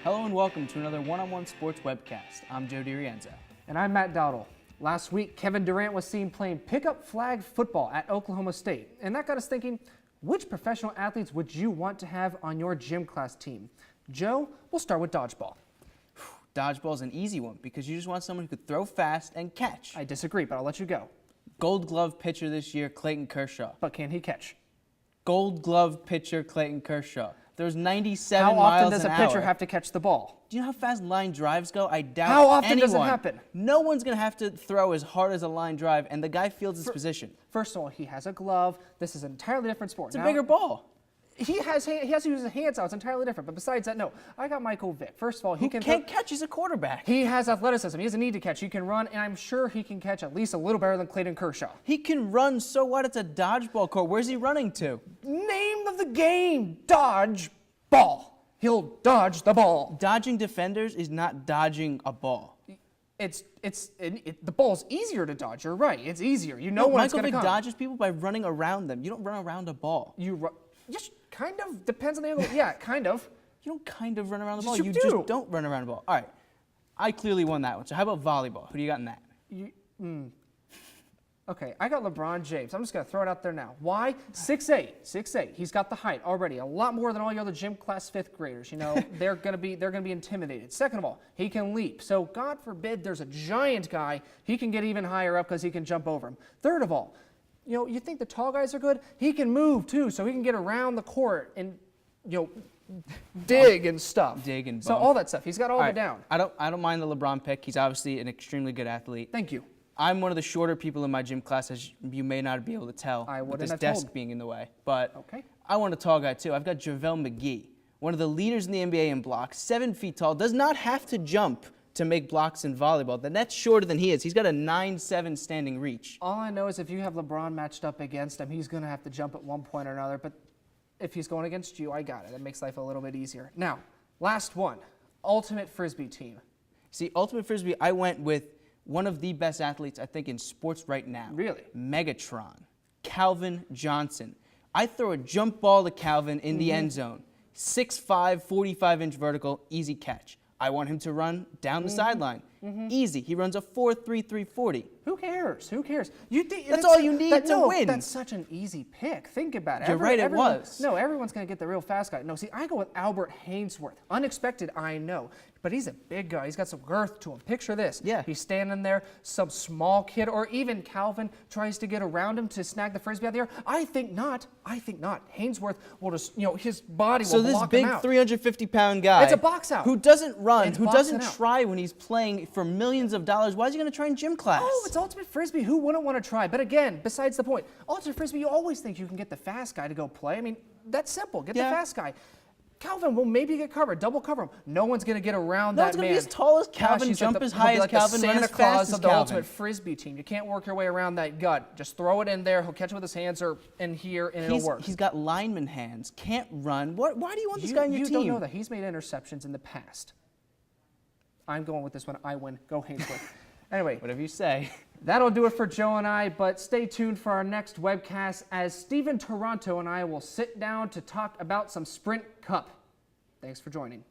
Hello and welcome to another One Sports Webcast. I'm DiRienzo. And I'm Matt Dowdle. Last week, Kevin Durant was seen playing pickup flag football at Oklahoma State. And that got us thinking, which professional athletes would you want to have on your gym class team? Joe, we'll start with dodgeball. Dodgeball's an easy one because you just want someone who could throw fast and catch. I disagree, but I'll let you go. Gold Glove pitcher this year, Clayton Kershaw. But can he catch? Gold Glove pitcher, Clayton Kershaw. There's 97 How miles often does an a pitcher hour. have to catch the ball? Do you know how fast line drives go? I doubt How often anyone. does it happen? No one's going to have to throw as hard as a line drive, and the guy fields his position. First of all, he has a glove. This is an entirely different sport. It's a bigger ball. He has to use his hands out. It's entirely different. But besides that, no. I got Michael Vick. First of all, he can't catch. He's a quarterback. He has athleticism. He doesn't need to catch. He can run, and I'm sure he can catch at least a little better than Clayton Kershaw. He can run, so what? It's a dodgeball court. Where's he running to? Name of the game, dodge ball. He'll dodge the ball. Dodging defenders is not dodging a ball. The ball's easier to dodge. You're right. It's easier. You know when it's going to come. Michael Vick dodges people by running around them. You don't run around a ball. Just kind of depends on the angle. Yeah, kind of. You don't kind of run around the ball. You just don't run around a ball. All right. I clearly won that one. So how about volleyball? Who do you got in that? Okay, I got LeBron James. I'm just going to throw it out there now. Why? 6'8". He's got the height already. A lot more than all your other gym class fifth graders. You know, they're going to be intimidated. Second of all, he can leap. So God forbid there's a giant guy, he can get even higher up because he can jump over him. Third of all, you know, you think the tall guys are good? He can move too, so he can get around the court and, you know, dig and stuff. Dig and bump. So all that stuff. He's got all of it down. I don't mind the LeBron pick. He's obviously an extremely good athlete. Thank you. I'm one of the shorter people in my gym class, as you may not be able to tell with this desk being in the way. But okay. I want a tall guy too. I've got JaVale McGee, one of the leaders in the NBA in blocks, 7 feet tall, does not have to jump to make blocks in volleyball. The net's shorter than he is. He's got a 9'7" standing reach. All I know is if you have LeBron matched up against him, he's going to have to jump at one point or another. But if he's going against you, I got it. That makes life a little bit easier. Now, last one, Ultimate Frisbee team. See, Ultimate Frisbee, I went with one of the best athletes, I think, in sports right now. Really? Megatron, Calvin Johnson. I throw a jump ball to Calvin in the end zone. 6'5", 45-inch vertical, easy catch. I want him to run down the sideline. Easy. He runs a 4.33 40. Who cares? Who cares? That's all you need to win. That's such an easy pick. Think about it. You're right, it was. No, everyone's going to get the real fast guy. No, see, I go with Albert Hainsworth. Unexpected, I know. But he's a big guy. He's got some girth to him. Picture this. Yeah. He's standing there. Some small kid, or even Calvin, tries to get around him to snag the Frisbee out of the air. I think not. Hainsworth will just, you know, his body will block him out. So this big 350-pound guy. It's a box out. Who doesn't run, who doesn't out. try when he's playing for millions of dollars. Why is he going to try in gym class? Oh, it's Ultimate Frisbee. Who wouldn't want to try? But again, besides the point, Ultimate Frisbee, you always think you can get the fast guy to go play. I mean, that's simple. Get the fast guy. Calvin will maybe get covered, double cover him. No one's going to get around that man. No one's going to be as tall as Calvin, jump as high as Calvin, run as fast as of the Calvin. Ultimate Frisbee team. You can't work your way around that gut. Just throw it in there. He'll catch it with his hands or in here, and it'll work. He's got lineman hands. Can't run. Why do you want this guy on your team? You don't know that. He's made interceptions in the past. I'm going with this one. I win. Go Hainsworth. Anyway. Whatever you say. That'll do it for Joe and I, but stay tuned for our next webcast as Steven Toronto and I will sit down to talk about some Sprint Cup. Thanks for joining.